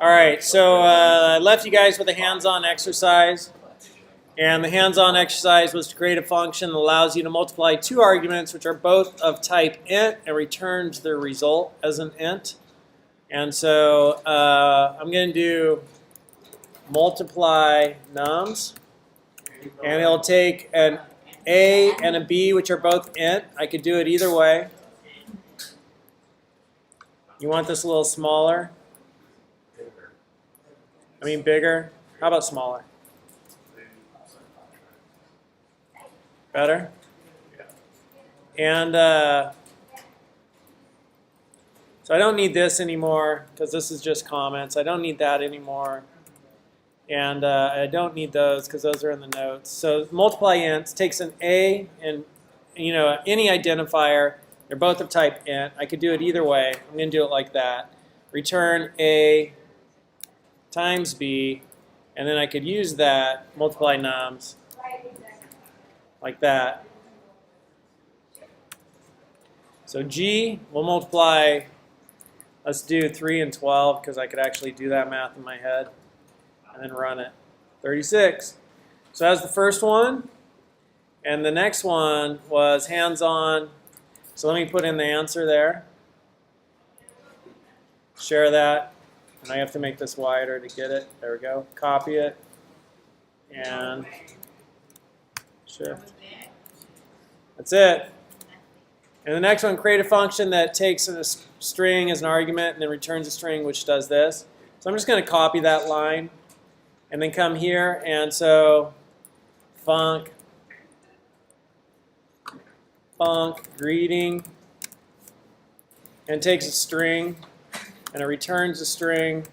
All right, so I left you guys with a hands-on exercise. And the hands-on exercise was to create a function that allows you to multiply two arguments which are both of type int and returns their result as an int. And so I'm going to do multiply nums. And it'll take an a and a b, which are both int. I could do it either way. You want this a little smaller? I mean bigger? How about smaller? Better? And so I don't need this anymore because this is just comments. I don't need that anymore. And I don't need those because those are in the notes. So multiply ints takes an a and any identifier. They're both of type int. I could do it either way. I'm going to do it like that. Return a times b, and then I could use that, multiply nums, like that. So G will multiply, let's do 3 and 12 because I could actually do that math in my head and then run it. 36. So that's the first one. And the next one was hands-on. So let me put in the answer there. Share that. And I have to make this wider to get it. There we go. Copy it. And shift. That's it. And the next one, create a function that takes a string as an argument and then returns a string which does this. So I'm just going to copy that line and then come here. And so func greeting, and takes a string and it returns a string.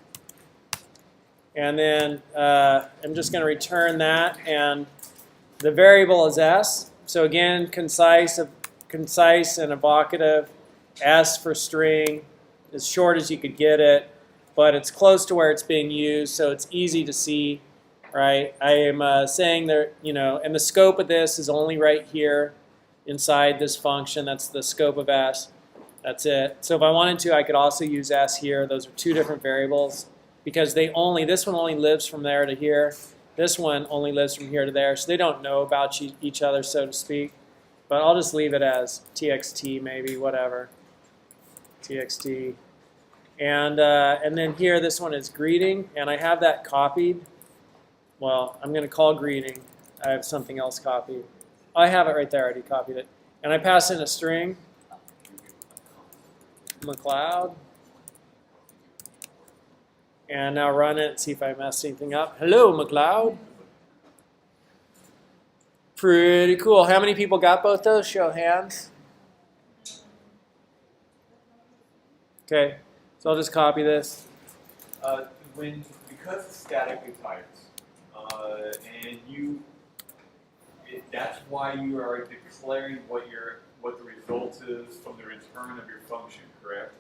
And then I'm just going to return that, and the variable is s. So again, concise and evocative. S for string, as short as you could get it, but it's close to where it's being used, so it's easy to see, right? I am saying that, and the scope of this is only right here inside this function. That's the scope of s. That's it. So if I wanted to, I could also use s here. Those are two different variables because this one only lives from there to here. This one only lives from here to there, so they don't know about each other, so to speak. But I'll just leave it as txt, maybe, whatever. Txt. And then here, this one is greeting, and I have that copied. Well, I'm going to call greeting. I have something else copied. I have it right there. I already copied it. And I pass in a string. McLeod. And now run it, see if I messed anything up. Hello, McLeod. Pretty cool. How many people got both those? Show hands. Okay, so I'll just copy this. Because it's statically typed, and that's why you are declaring what the result is from the return of your function, correct?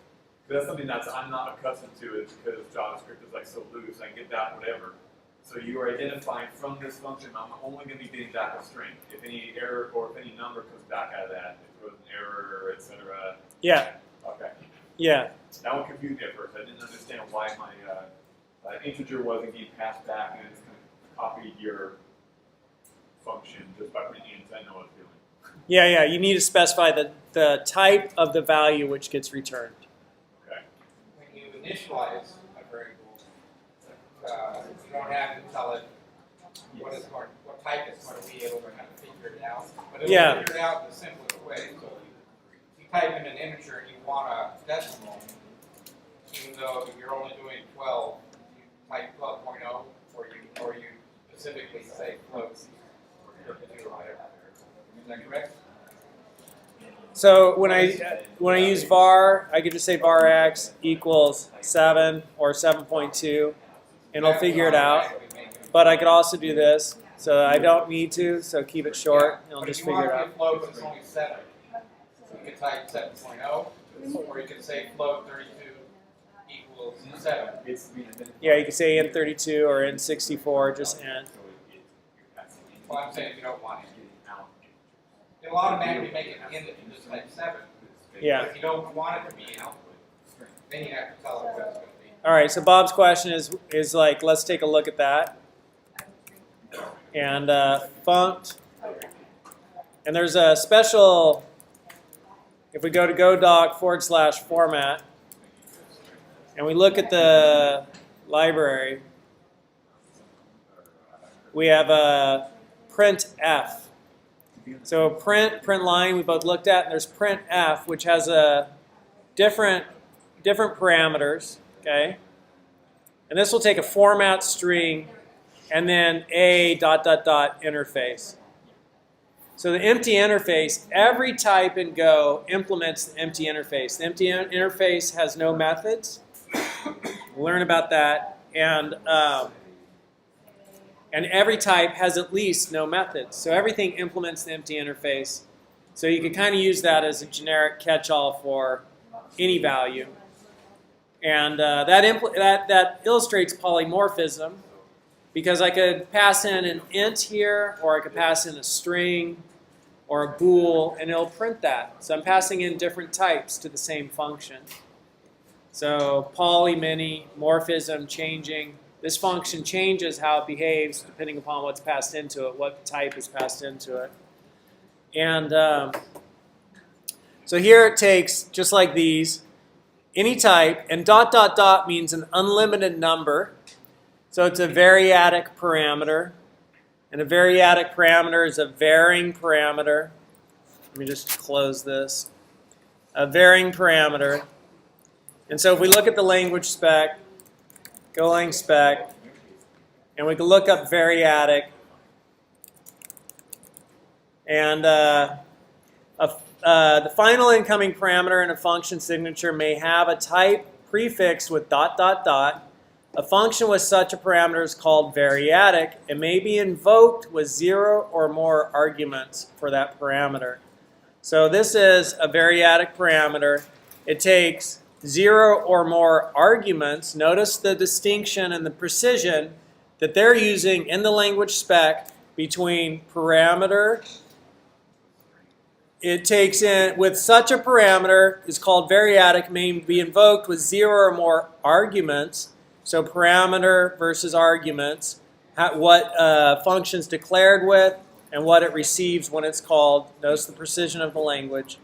That's something I'm not accustomed to, is because JavaScript is like so loose. I get that whatever. So you are identifying from this function, I'm only going to be getting back a string. If any error or if any number comes back out of that, if it was an error, etc. Yeah. Okay. Yeah. That one confused me at first. I didn't understand why my integer wasn't getting passed back, and it's going to copy your function just by putting int. I know what it's doing. Yeah. You need to specify the type of the value which gets returned. Okay. When you initialize a variable, you don't have to tell it what type it's going to be able to kind of figure it out. But it will figure it out in the simplest way. So if you type in an integer and you want a decimal, even though you're only doing 12, you type 12.0, or you specifically say floats or whatever. Is that correct? So when I use var, I could just say var x equals 7 or 7.2, and it'll figure it out. But I could also do this, so I don't need to, so keep it short, and it'll just figure it out. But if you want to be a float, it's only 7. So you can type 7.0, or you can say float 32 equals 7. Yeah, you can say int 32 or int 64, just int. Well, I'm saying if you don't want it. It'll automatically make it int if you just type 7. Yeah. But if you don't want it to be int, then you have to tell it what it's going to be. All right, so Bob's question is like, let's take a look at that. And funct. And there's a special, if we go to godoc/format, and we look at the library, we have a printf. So print line we both looked at, and there's printf, which has a different parameters, okay? And this will take a format string and then a ... interface. So the empty interface, every type in Go implements the empty interface. The empty interface has no methods. We'll learn about that. And every type has at least no methods. So everything implements the empty interface. So you can kind of use that as a generic catch-all for any value. And that illustrates polymorphism, because I could pass in an int here, or I could pass in a string or a bool, and it'll print that. So I'm passing in different types to the same function. So poly, many, morphism, changing. This function changes how it behaves depending upon what's passed into it, what type is passed into it. And so here it takes, just like these, any type, and ... means an unlimited number. So it's a variadic parameter. And a variadic parameter is a varying parameter. Let me just close this. A varying parameter. And so if we look at the language spec, Golang spec, and we can look up variadic, and the final incoming parameter in a function signature may have a type prefixed with ... A function with such a parameter is called variadic. It may be invoked with 0 or more arguments for that parameter. So this is a variadic parameter. It takes 0 or more arguments. Notice the distinction and the precision that they're using in the language spec between parameter. It takes in, with such a parameter, is called variadic, may be invoked with 0 or more arguments. So parameter versus arguments, what function's declared with, and what it receives when it's called. Notice the precision of the language.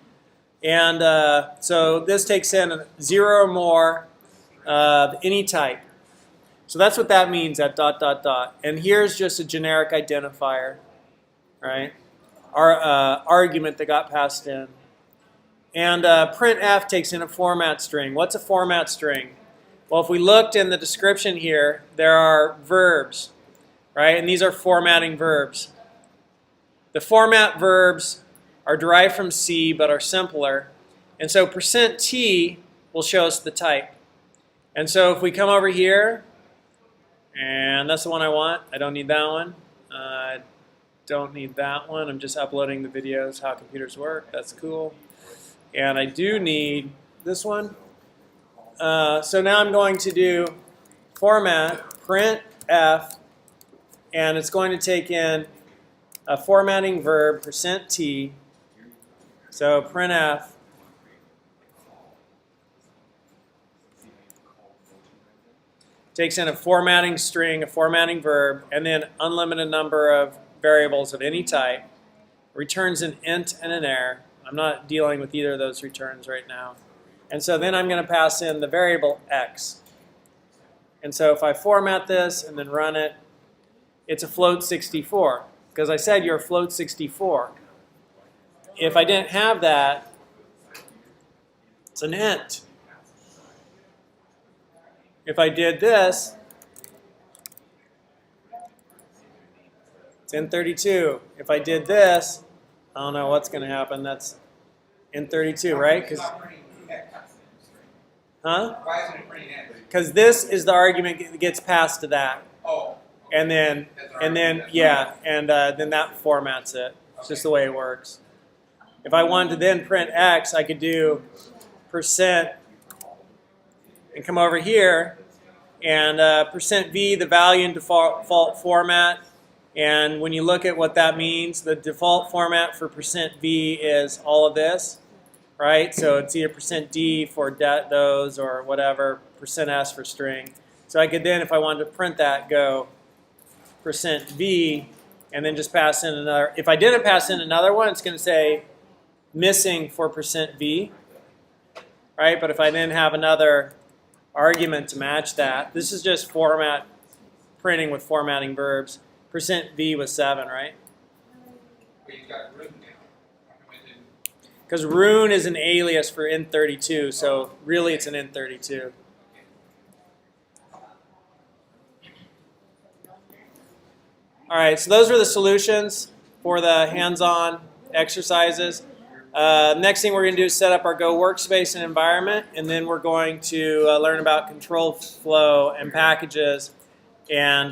And so this takes in 0 or more any type. So that's what that means at ... And here's just a generic identifier, right? Our argument that got passed in. And printf takes in a format string. What's a format string? Well, if we looked in the description here, there are verbs, right? And these are formatting verbs. The format verbs are derived from C but are simpler. And so %t will show us the type. And so if we come over here, and that's the one I want. I don't need that one. I don't need that one. I'm just uploading the videos, how computers work. That's cool. And I do need this one. So now I'm going to do format printf, and it's going to take in a formatting verb %t. So printf takes in a formatting string, a formatting verb, and then unlimited number of variables of any type. Returns an int and an array. I'm not dealing with either of those returns right now. And so then I'm going to pass in the variable x. And so if I format this and then run it, it's a float 64. Because I said you're a float 64. If I didn't have that, it's an int. If I did this, it's int32. If I did this, I don't know what's going to happen. That's int32, right? Huh? Why isn't it printing X? Because this is the argument that gets passed to that. Oh. And then then that formats it. It's just the way it works. If I wanted to then print X, I could do % and come over here and %v, the value in default format. And when you look at what that means, the default format for %v is all of this. right? So it's either %d for those or whatever, %s for string. So I could then, if I wanted to print that, go %v, and then just pass in another. If I didn't pass in another one, it's going to say missing for %v, right? But if I then have another argument to match that, this is just format printing with formatting verbs. %v was 7, right? Well, you got room now. How come it didn't? Because rune is an alias for int32, so really it's an int32. All right, so those are the solutions for the hands-on exercises. Next thing we're going to do is set up our Go workspace and environment, and then we're going to learn about control flow and packages. And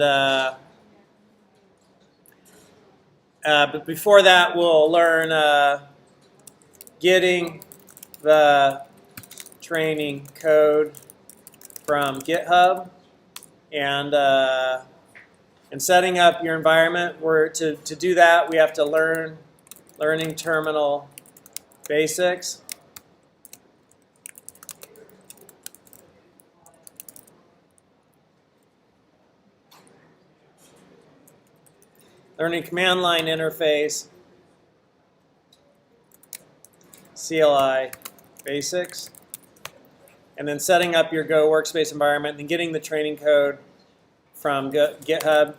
but before that, we'll learn getting the training code from GitHub and setting up your environment. To do that, we have to learn learning terminal basics. Learning command line interface, CLI basics, and then setting up your Go workspace environment and getting the training code from GitHub.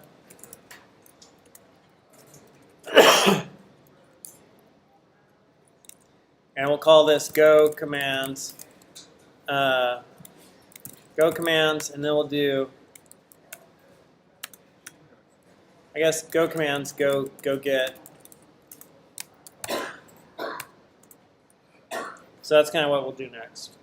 And we'll call this Go commands. Go commands, and then we'll do, I guess, Go commands, go get. So that's kind of what we'll do next.